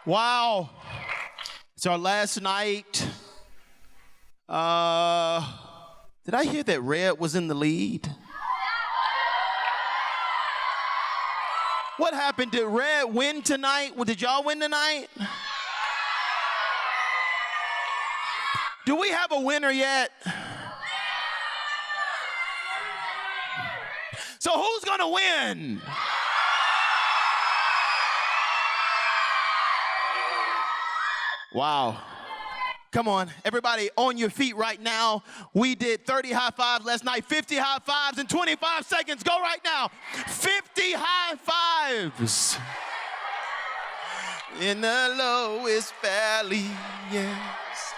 Wow. It's our last night. Did I hear that Red was in the lead? What happened? Did Red win tonight? Did y'all win tonight? Do we have a winner yet? So who's gonna win? Wow. Come on, everybody on your feet right now. We did 30 high fives last night, 50 high fives in 25 seconds. Go right now. 50 high fives. In the lowest valley, yes,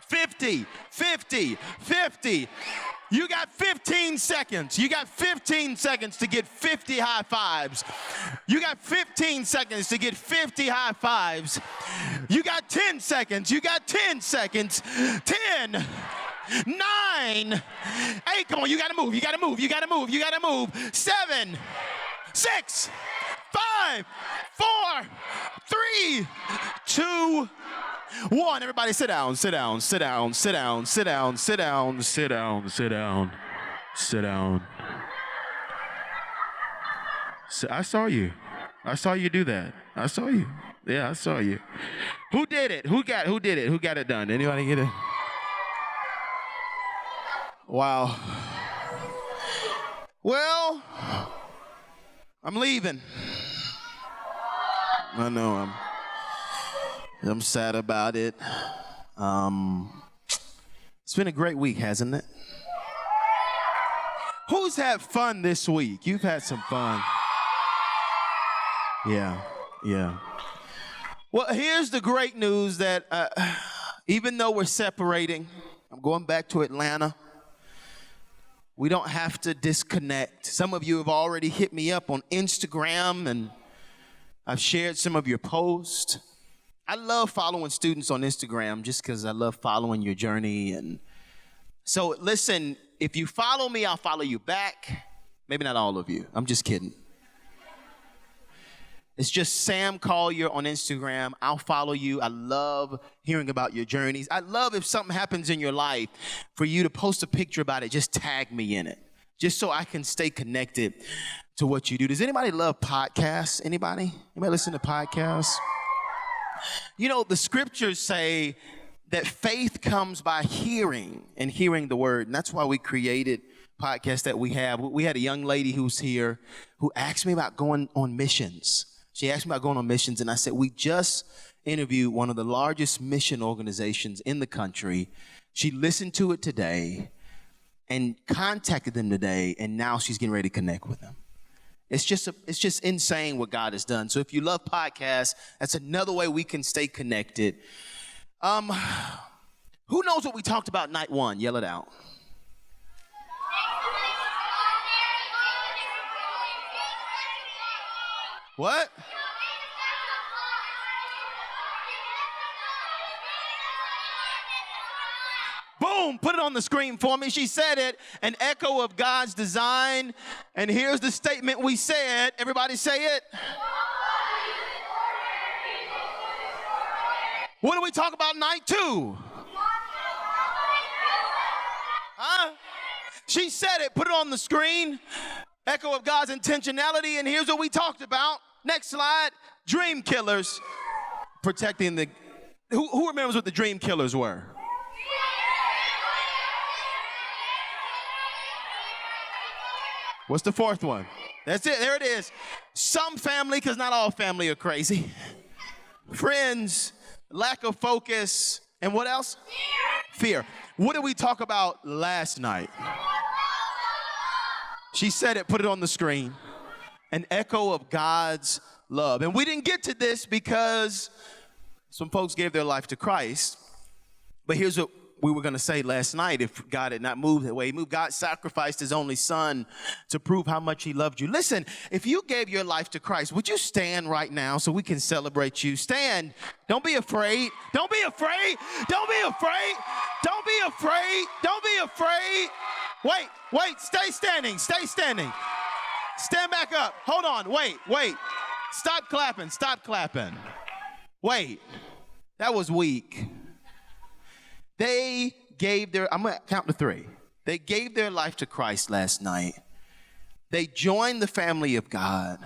50, 50, 50. You got 15 seconds. You got 15 seconds to get 50 high fives. You got 15 seconds to get 50 high fives. You got 10 seconds. You got 10 seconds. 10, 9, 8. Come on, you gotta move. You gotta move. You gotta move. You gotta move. 7, 6, 5, 4, 3, 2, 1. Everybody sit down, sit down, sit down, sit down, sit down, sit down, sit down, sit down, sit down. I saw you. I saw you do that. I saw you. Yeah, I saw you. Who did it? Who did it? Who got it done? Anybody get it? Wow. Well, I'm leaving. I know I'm sad about it. It's been a great week, hasn't it? Who's had fun this week? You've had some fun. Yeah. Well, here's the great news that even though we're separating, I'm going back to Atlanta. We don't have to disconnect. Some of you have already hit me up on Instagram, and I've shared some of your posts. I love following students on Instagram just because I love following your journey. And so listen, if you follow me, I'll follow you back. Maybe not all of you. I'm just kidding. It's just Sam Collier on Instagram. I'll follow you. I love hearing about your journeys. I love if something happens in your life for you to post a picture about it. Just tag me in it, just so I can stay connected to what you do. Does anybody love podcasts? Anybody listen to podcasts? You know, the scriptures say that faith comes by hearing and hearing the word. And that's why we created podcasts that we have. We had a young lady who's here who asked me about going on missions. She asked me about going on missions, and I said, we just interviewed one of the largest mission organizations in the country. She listened to it today and contacted them today, and now she's getting ready to connect with them. It's just insane what God has done. So if you love podcasts, that's another way we can stay connected. Who knows what we talked about night one? Yell it out. What? Boom, put it on the screen for me. She said it, an echo of God's design. And here's the statement we said. Everybody say it. What do we talk about night two? Huh? She said it, put it on the screen. Echo of God's intentionality, and here's what we talked about. Next slide, dream killers. Protecting the, who remembers what the dream killers were? What's the fourth one? That's it, there it is. Some family, because not all family are crazy. Friends, lack of focus, and what else? Fear. What did we talk about last night? She said it, put it on the screen. An echo of God's love. And we didn't get to this because some folks gave their life to Christ. But here's what we were going to say last night if God had not moved the way he moved. God sacrificed his only son to prove how much he loved you. Listen, if you gave your life to Christ, would you stand right now so we can celebrate you? Stand. Don't be afraid. Don't be afraid. Don't be afraid. Don't be afraid. Don't be afraid. Wait, stay standing, stay standing. Stand back up, hold on, wait. Stop clapping. Stop clapping. Wait, that was weak. They gave their, I'm going to count to 3. They gave their life to Christ last night. They joined the family of God.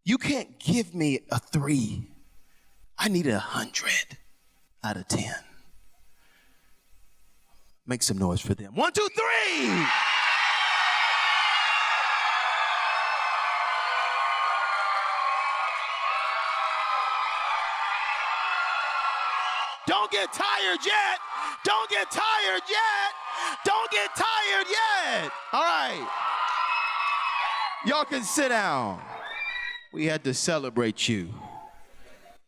You can't give me a 3. I need 100 out of 10. Make some noise for them. 1, 2, 3. Don't get tired yet. Don't get tired yet. Don't get tired yet. All right. Y'all can sit down. We had to celebrate you.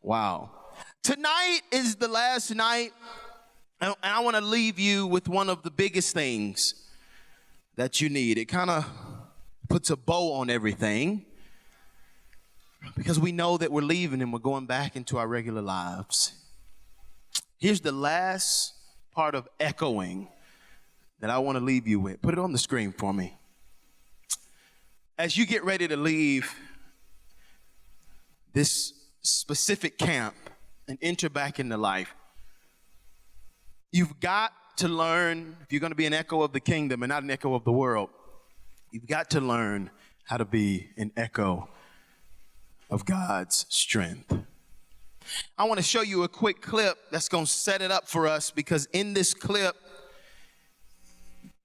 Wow. Tonight is the last night, and I want to leave you with one of the biggest things that you need. It kind of puts a bow on everything because we know that we're leaving and we're going back into our regular lives. Here's the last part of echoing that I want to leave you with. Put it on the screen for me. As you get ready to leave this specific camp and enter back into life, you've got to learn, if you're going to be an echo of the kingdom and not an echo of the world, you've got to learn how to be an echo of God's strength. I want to show you a quick clip that's going to set it up for us, because in this clip,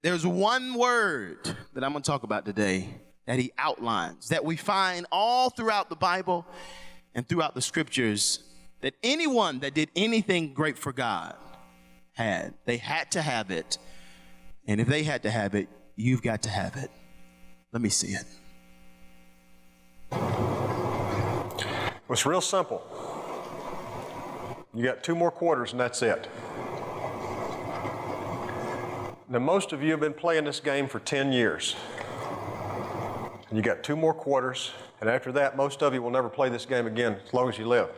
there's one word that I'm going to talk about today that he outlines, that we find all throughout the Bible and throughout the scriptures, that anyone that did anything great for God had. They had to have it. And if they had to have it, you've got to have it. Let me see it. It's real simple. You got 2 more quarters and that's it. Now, most of you have been playing this game for 10 years. And you got 2 more quarters, and after that, most of you will never play this game again as long as you live.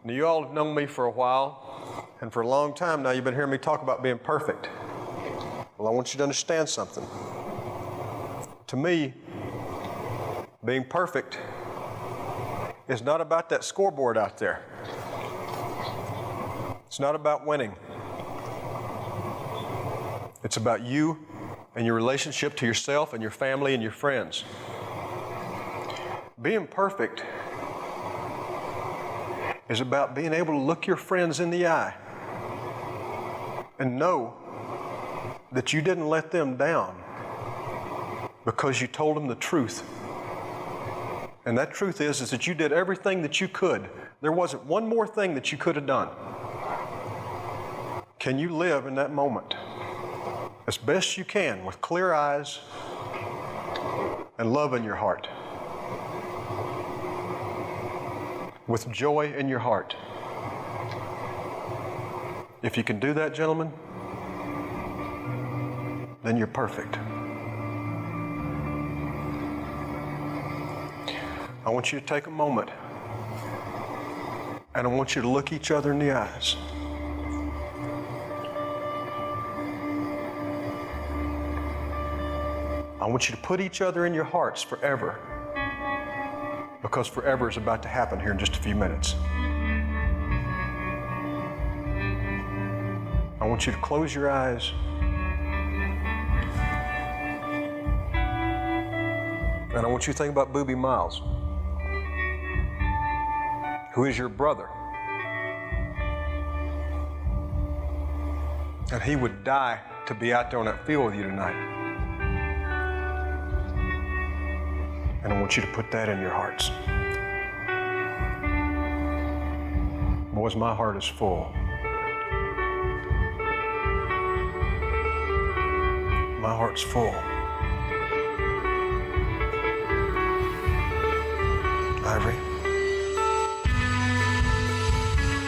Now, you all have known me for a while, and for a long time now, you've been hearing me talk about being perfect. Well, I want you to understand something. To me, being perfect is not about that scoreboard out there. It's not about winning. It's about you and your relationship to yourself and your family and your friends. Being perfect is about being able to look your friends in the eye and know that you didn't let them down because you told them the truth. And that truth is that you did everything that you could. There wasn't one more thing that you could have done. Can you live in that moment as best you can with clear eyes and love in your heart, with joy in your heart? If you can do that, gentlemen, then you're perfect. I want you to take a moment and I want you to look each other in the eyes. I want you to put each other in your hearts forever, because forever is about to happen here in just a few minutes. I want you to close your eyes and I want you to think about Boobie Miles, who is your brother. And he would die to be out there on that field with you tonight. And I want you to put that in your hearts. Boys, my heart is full. My heart's full. Ivory.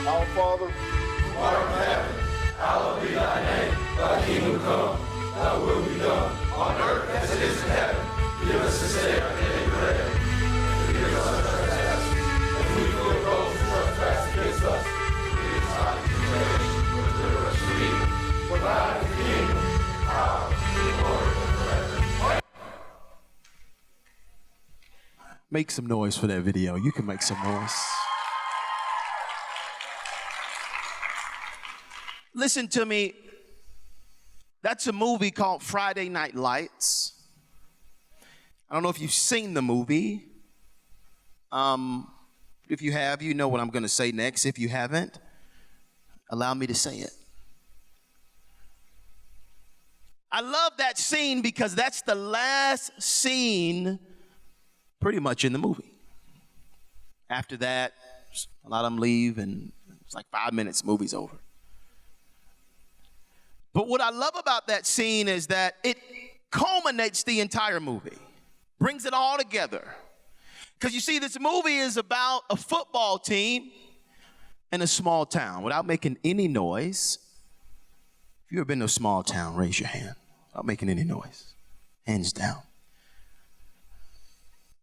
Our Father, who art in heaven, hallowed be thy name. Thy kingdom come, thy will be done, on earth as it is in heaven. Give us this day our daily bread. Forgive us our trespasses, as we forgive those who trespass against us. Lead us not into temptation, but deliver us from evil. For thine is the kingdom, the power, and the glory forever. Make some noise for that video. You can make some noise. Listen to me. That's a movie called Friday Night Lights. I don't know if you've seen the movie. If you have, you know what I'm going to say next. If you haven't, allow me to say it. I love that scene because that's the last scene pretty much in the movie. After that, a lot of them leave and it's like 5 minutes, movie's over. But what I love about that scene is that it culminates the entire movie, brings it all together. Because you see, this movie is about a football team in a small town without making any noise. If you've ever been to a small town, raise your hand. Without making any noise. Hands down.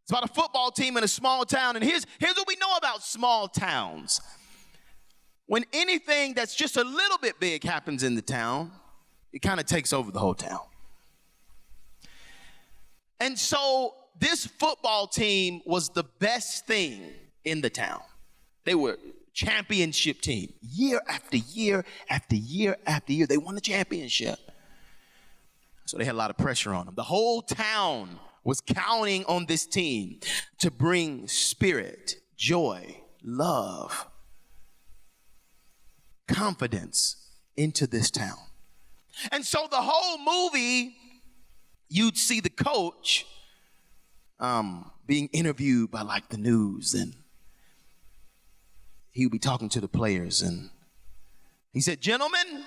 It's about a football team in a small town. And here's what we know about small towns. When anything that's just a little bit big happens in the town, it kind of takes over the whole town. And so this football team was the best thing in the town. They were championship team. Year after year after year after year, they won the championship. So they had a lot of pressure on them. The whole town was counting on this team to bring spirit, joy, love, confidence into this town. And so the whole movie, you'd see the coach being interviewed by like the news, and he would be talking to the players, and he said, "Gentlemen,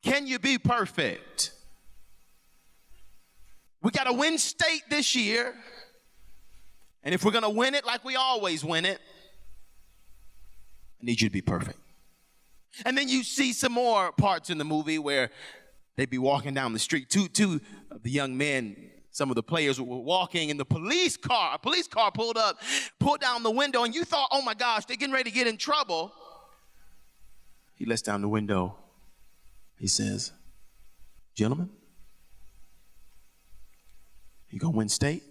can you be perfect? We got to win state this year, and if we're going to win it like we always win it, I need you to be perfect." And then you see some more parts in the movie where they'd be walking down the street. Two of the young men, some of the players were walking, and a police car pulled up, pulled down the window, and you thought, oh my gosh, they're getting ready to get in trouble. He lets down the window. He says, "Gentlemen, you gonna win state?"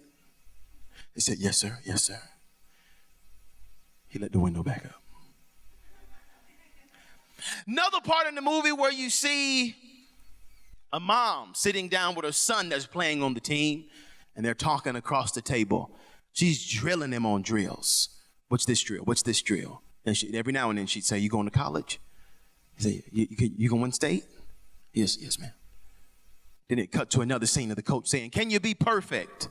They said, "Yes, sir, yes, sir." He let the window back up. Another part in the movie where you see a mom sitting down with her son that's playing on the team, and they're talking across the table. She's drilling him on drills. What's this drill? What's this drill? And every now and then she'd say, "You going to college?" He'd say, you gonna win state?" Yes, ma'am. Then it cut to another scene of the coach saying, "Can you be perfect?"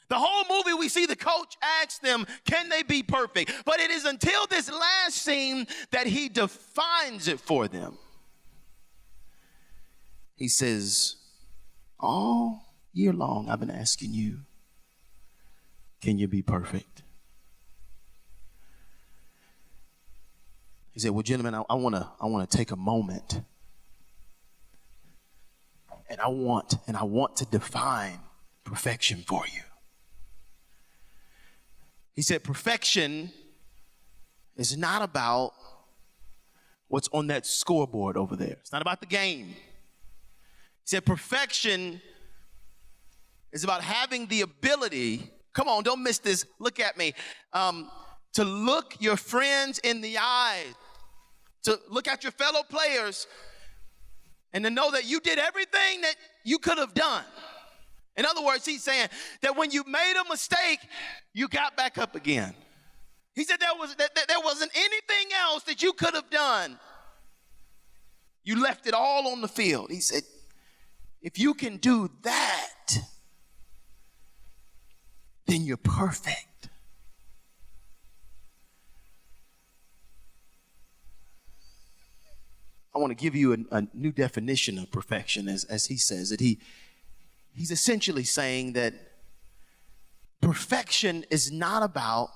The whole movie we see the coach ask them, can they be perfect? But it is until this last scene that he defines it for them. He says, "All year long I've been asking you, can you be perfect?" He said, "Well, gentlemen, I want to take a moment, and I want to define perfection for you." He said, perfection is not about what's on that scoreboard over there. It's not about the game. He said, perfection is about having the ability, come on, don't miss this, look at me, to look your friends in the eye, to look at your fellow players, and to know that you did everything that you could have done. In other words, he's saying that when you made a mistake, you got back up again. He said there wasn't anything else that you could have done. You left it all on the field. He said, if you can do that, then you're perfect. I want to give you a new definition of perfection, as he says it. He's essentially saying that perfection is not about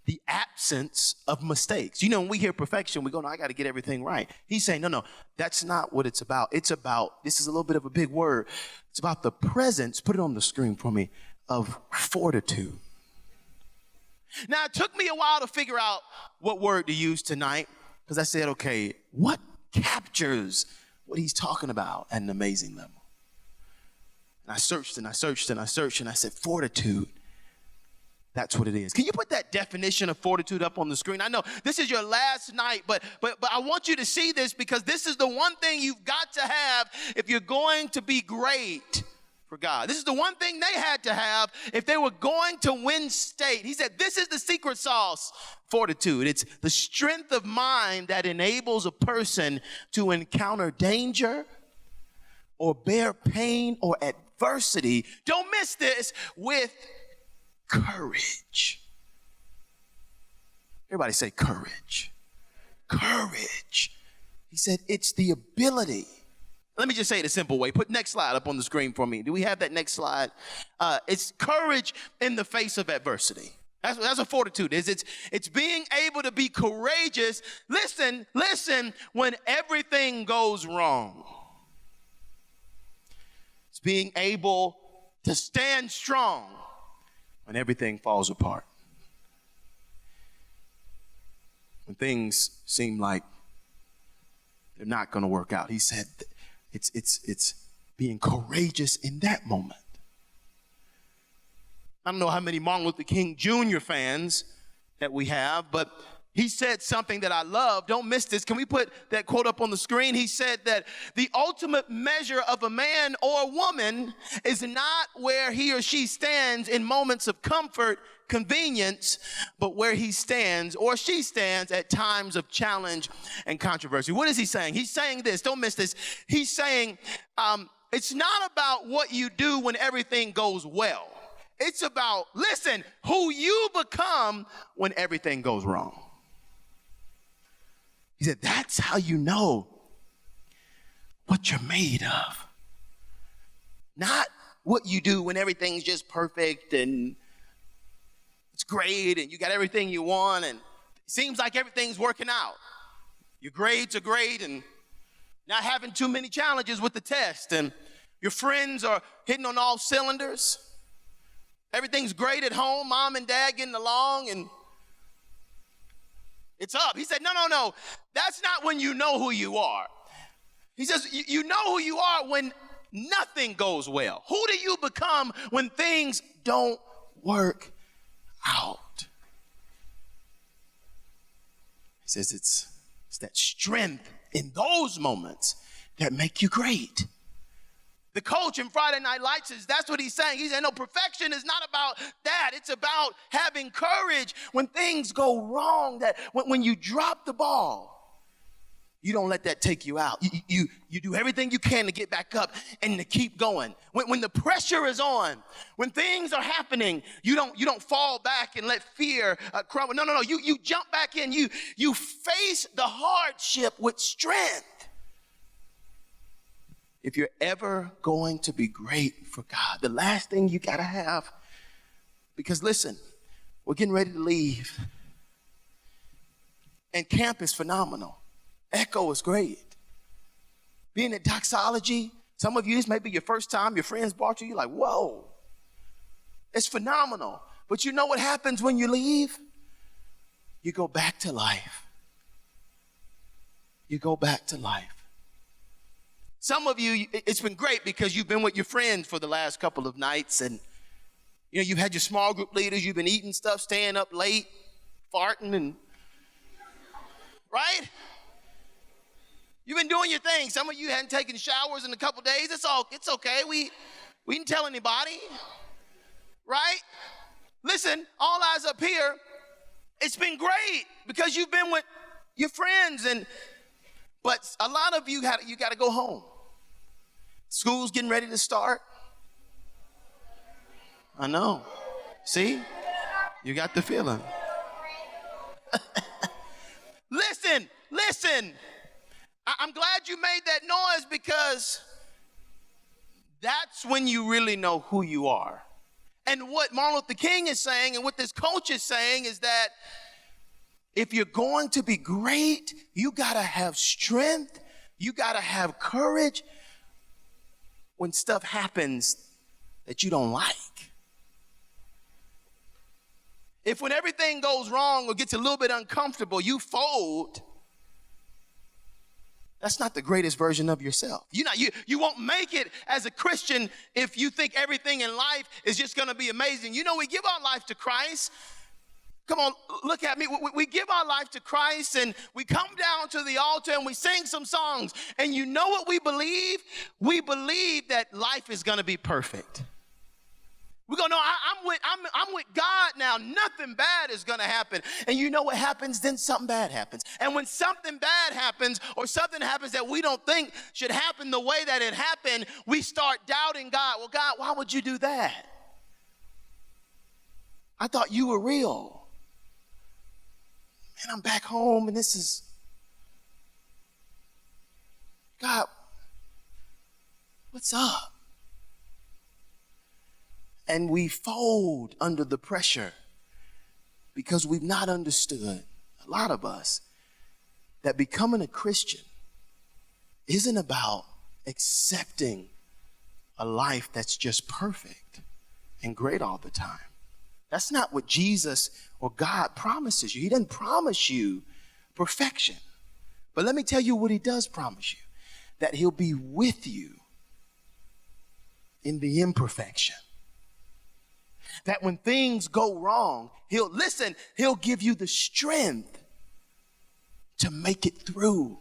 the absence of mistakes. You know, when we hear perfection, we go, "No, I got to get everything right." He's saying, no, that's not what it's about. It's about, this is a little bit of a big word, it's about the presence, put it on the screen for me, of fortitude. Now, it took me a while to figure out what word to use tonight, because I said, okay, what captures what he's talking about at an amazing level? And I searched and I searched and I searched and I said, fortitude. That's what it is. Can you put that definition of fortitude up on the screen? I know this is your last night, but I want you to see this because this is the one thing you've got to have if you're going to be great for God. This is the one thing they had to have if they were going to win state. He said, this is the secret sauce, fortitude. It's the strength of mind that enables a person to encounter danger or bear pain or adversity. Don't miss this, with courage. Everybody say courage. Courage. He said it's the ability. Let me just say it a simple way. Put next slide up on the screen for me. Do we have that next slide? It's courage in the face of adversity. That's what fortitude is. It's being able to be courageous. Listen, when everything goes wrong. It's being able to stand strong when everything falls apart. When things seem like they're not going to work out. He said it's being courageous in that moment. I don't know how many Martin Luther King Jr. fans that we have, but he said something that I love. Don't miss this. Can we put that quote up on the screen? He said that the ultimate measure of a man or a woman is not where he or she stands in moments of comfort, convenience, but where he stands or she stands at times of challenge and controversy. What is he saying? He's saying this. Don't miss this. He's saying it's not about what you do when everything goes well. It's about, listen, who you become when everything goes wrong. He said, that's how you know what you're made of. Not what you do when everything's just perfect and it's great and you got everything you want and it seems like everything's working out. Your grades are great and not having too many challenges with the test and your friends are hitting on all cylinders. Everything's great at home, mom and dad getting along and it's up. He said, no. That's not when you know who you are. He says, you know who you are when nothing goes well. Who do you become when things don't work out? He says it's that strength in those moments that make you great. The coach in Friday Night Lights says that's what he's saying. He said, no, perfection is not about that. It's about having courage when things go wrong, that when you drop the ball, you don't let that take you out. You do everything you can to get back up and to keep going. When the pressure is on, when things are happening, you don't fall back and let fear crumble. No. You jump back in. You face the hardship with strength. If you're ever going to be great for God, the last thing you got to have, because listen, we're getting ready to leave. And camp is phenomenal. Echo is great. Being at doxology, some of you, this may be your first time, your friends brought you, you're like, whoa, it's phenomenal. But you know what happens when you leave? You go back to life. You go back to life. Some of you, it's been great because you've been with your friends for the last couple of nights and you've had your small group leaders, you've been eating stuff, staying up late, farting and, right? You've been doing your thing. Some of you hadn't taken showers in a couple days. It's okay. We didn't tell anybody, right? Listen, all eyes up here, it's been great because you've been with your friends but a lot of you got to go home. School's getting ready to start. I know. See? You got the feeling. Listen. I'm glad you made that noise because that's when you really know who you are. And what Martin Luther King is saying and what this coach is saying is that if you're going to be great, you got to have strength. You got to have courage when stuff happens that you don't like. If when everything goes wrong or gets a little bit uncomfortable, you fold, That's not the greatest version of yourself. You won't make it as a Christian if you think everything in life is just going to be amazing. You know, we give our life to Christ. Come on, look at me. We give our life to Christ and we come down to the altar and we sing some songs. And you know what we believe? We believe that life is going to be perfect. We're going, no, I'm with God now. Nothing bad is going to happen. And you know what happens? Then something bad happens. And when something bad happens or something happens that we don't think should happen the way that it happened, we start doubting God. Well, God, why would you do that? I thought you were real. And I'm back home and this is, God, what's up? And we fold under the pressure because we've not understood, a lot of us, that becoming a Christian isn't about accepting a life that's just perfect and great all the time. That's not what Jesus or God promises you. He doesn't promise you perfection. But let me tell you what he does promise you, that he'll be with you in the imperfection. That when things go wrong, he'll give you the strength to make it through.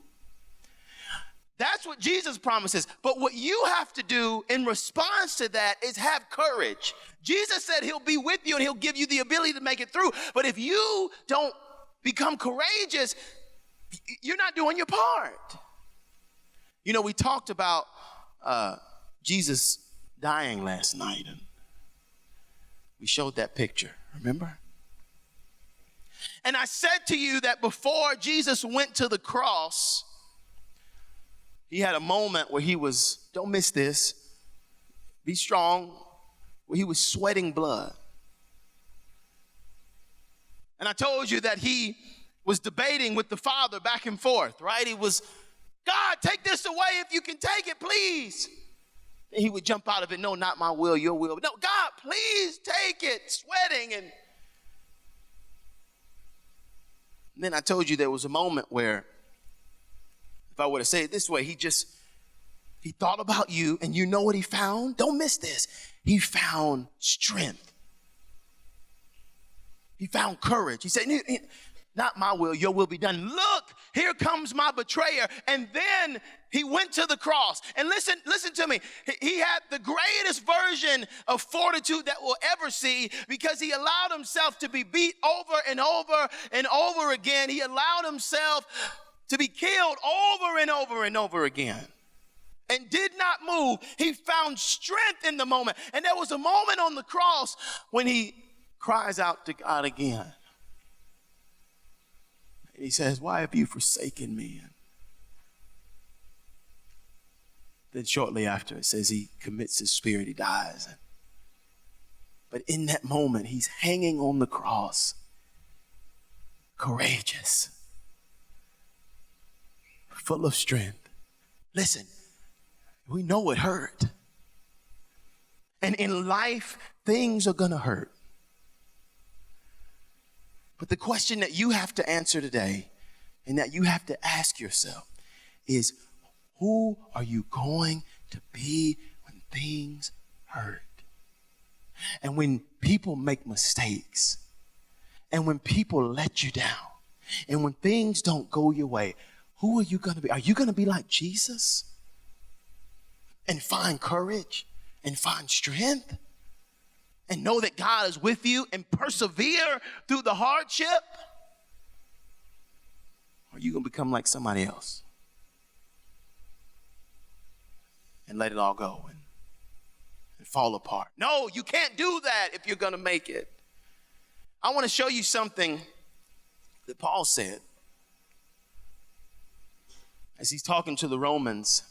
That's what Jesus promises. But what you have to do in response to that is have courage. Jesus said he'll be with you and he'll give you the ability to make it through. But if you don't become courageous, you're not doing your part. You know, we talked about Jesus dying last night. And we showed that picture, remember? And I said to you that before Jesus went to the cross, he had a moment where he was, don't miss this, be strong, where he was sweating blood. And I told you that he was debating with the Father back and forth, right? He was, God, take this away if you can take it, please. And he would jump out of it, no, not my will, your will. No, God, please take it, sweating. And then I told you there was a moment where, if I were to say it this way, he thought about you, and you know what he found? Don't miss this. He found strength. He found courage. He said, not my will, your will be done. Look, here comes my betrayer. And then he went to the cross. And listen to me. He had the greatest version of fortitude that we'll ever see because he allowed himself to be beat over and over and over again. He allowed himself to be killed over and over and over again and did not move. He found strength in the moment. And there was a moment on the cross when he cries out to God again. And he says, why have you forsaken me? And then shortly after, it says he commits his spirit, he dies. But in that moment, he's hanging on the cross, courageous, full of strength. Listen, we know it hurt. And in life, things are going to hurt. But the question that you have to answer today and that you have to ask yourself is, who are you going to be when things hurt? And when people make mistakes, and when people let you down, and when things don't go your way, who are you going to be? Are you going to be like Jesus and find courage and find strength and know that God is with you and persevere through the hardship? Or are you going to become like somebody else and let it all go and fall apart? No, you can't do that if you're going to make it. I want to show you something that Paul said as he's talking to the Romans.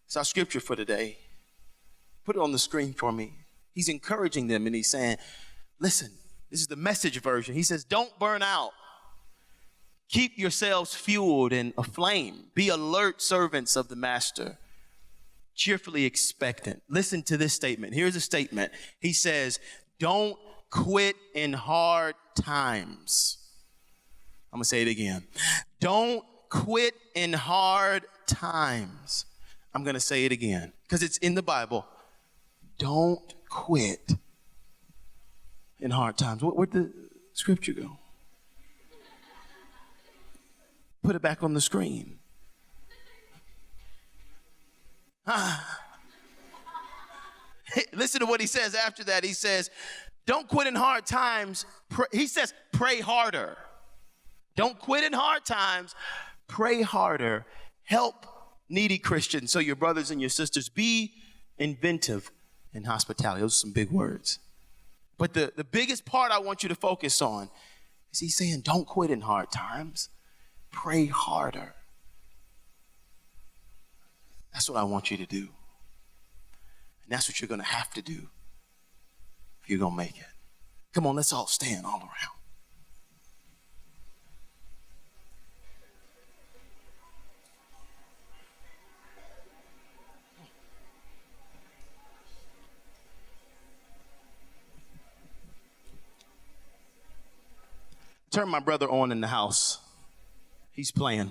It's our scripture for today. Put it on the screen for me. He's encouraging them and he's saying, listen, this is the Message version. He says, don't burn out. Keep yourselves fueled and aflame. Be alert servants of the master, cheerfully expectant. Listen to this statement. Here's a statement. He says, don't quit in hard times. I'm going to say it again. Don't quit in hard times, I'm going to say it again because it's in the Bible. Don't quit in hard times. Where'd the scripture go? Put it back on the screen. Listen to what he says after that. He says, don't quit in hard times. He says, pray harder. Don't quit in hard times. Pray harder. Help needy Christians. So your brothers and your sisters, be inventive in hospitality. Those are some big words. But the biggest part I want you to focus on is he's saying, don't quit in hard times. Pray harder. That's what I want you to do. And that's what you're going to have to do if you're going to make it. Come on, let's all stand all around. Turn my brother on in the house. He's playing.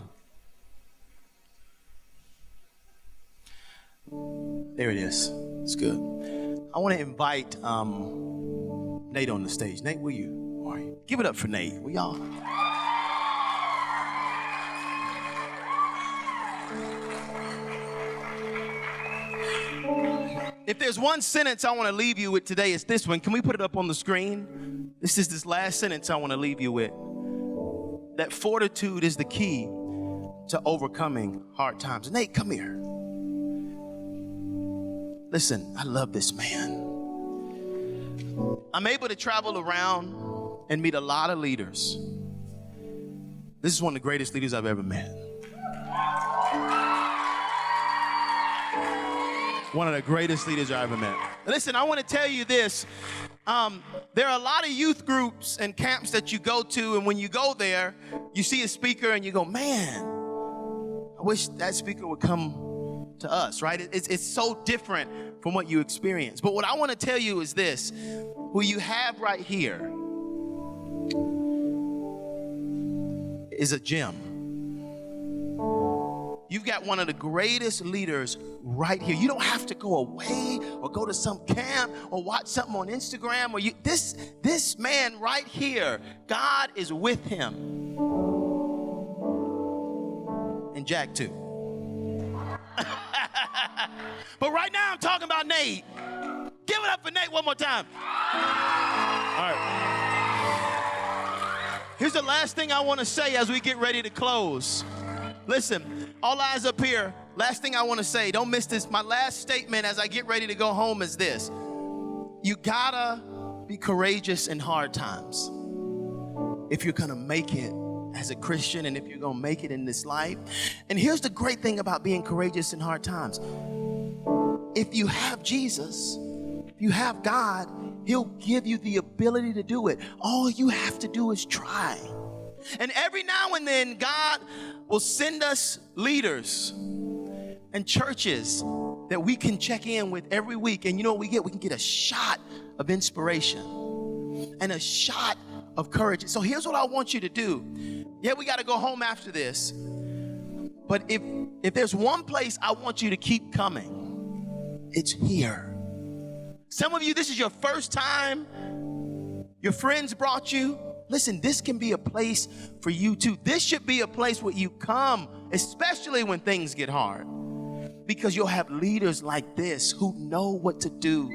There it is. It's good. I want to invite Nate on the stage. Nate, where are you? Give it up for Nate. Will y'all? If there's one sentence I want to leave you with today, it's this one. Can we put it up on the screen? This is this last sentence I want to leave you with. That fortitude is the key to overcoming hard times. Nate, come here. Listen, I love this man. I'm able to travel around and meet a lot of leaders. This is one of the greatest leaders I've ever met. One of the greatest leaders I've ever met. Listen, I want to tell you this. There are a lot of youth groups and camps that you go to, and when you go there, you see a speaker and you go, man, I wish that speaker would come to us, right? It's so different from what you experience. But what I want to tell you is this. Who you have right here is a gem. You've got one of the greatest leaders right here. You don't have to go away or go to some camp or watch something on Instagram. Or this man right here, God is with him. And Jack too. But right now I'm talking about Nate. Give it up for Nate one more time. All right. Here's the last thing I want to say as we get ready to close. Listen, all eyes up here. Last thing I want to say, don't miss this. My last statement as I get ready to go home is this. You gotta be courageous in hard times. If you're gonna make it as a Christian and if you're gonna make it in this life. And here's the great thing about being courageous in hard times. If you have Jesus, if you have God, He'll give you the ability to do it. All you have to do is try. And every now and then, God will send us leaders and churches that we can check in with every week. And you know what we get? We can get a shot of inspiration and a shot of courage. So here's what I want you to do. Yeah, we got to go home after this. But if there's one place I want you to keep coming, it's here. Some of you, this is your first time. Your friends brought you. Listen, this can be a place for you too. This should be a place where you come, especially when things get hard, because you'll have leaders like this who know what to do.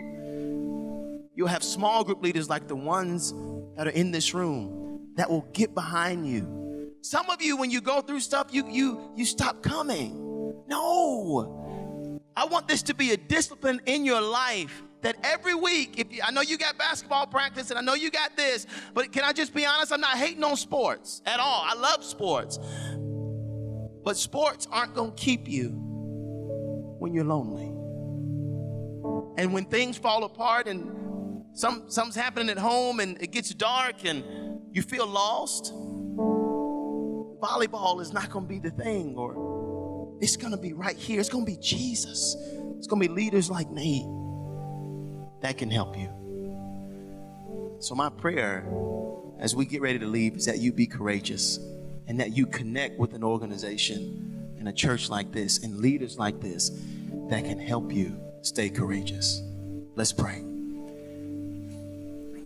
You'll have small group leaders like the ones that are in this room that will get behind you. Some of you, when you go through stuff, you stop coming. No, I want this to be a discipline in your life. That every week, I know you got basketball practice and I know you got this, but can I just be honest? I'm not hating on sports at all. I love sports. But sports aren't going to keep you when you're lonely. And when things fall apart and something's happening at home and it gets dark and you feel lost, volleyball is not going to be the thing, or it's going to be right here. It's going to be Jesus. It's going to be leaders like Nate that can help you. So my prayer as we get ready to leave is that you be courageous and that you connect with an organization and a church like this and leaders like this that can help you stay courageous. Let's pray.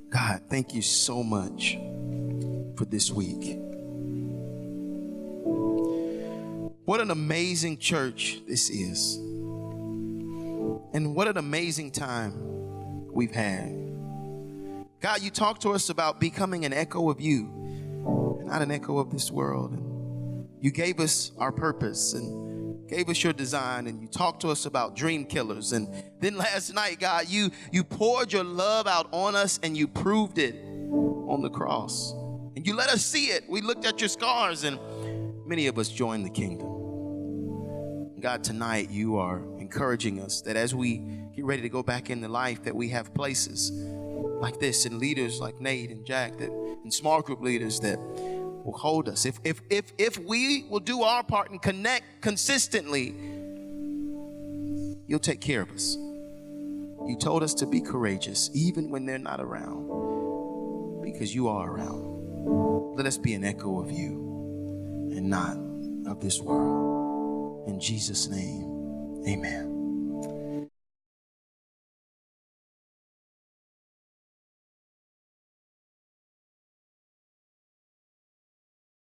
God, thank you so much for this week. What an amazing church this is. And what an amazing time we've had. God, you talked to us about becoming an echo of you, not an echo of this world. And you gave us our purpose and gave us your design, and you talked to us about dream killers. And then last night, God, you poured your love out on us, and you proved it on the cross. And you let us see it. We looked at your scars, and many of us joined the kingdom. God, tonight you are encouraging us that as we get ready to go back into life, that we have places like this and leaders like Nate and Jack and small group leaders that will hold us. If we will do our part and connect consistently, you'll take care of us. You told us to be courageous even when they're not around, because you are around. Let us be an echo of you and not of this world. In Jesus' name, amen.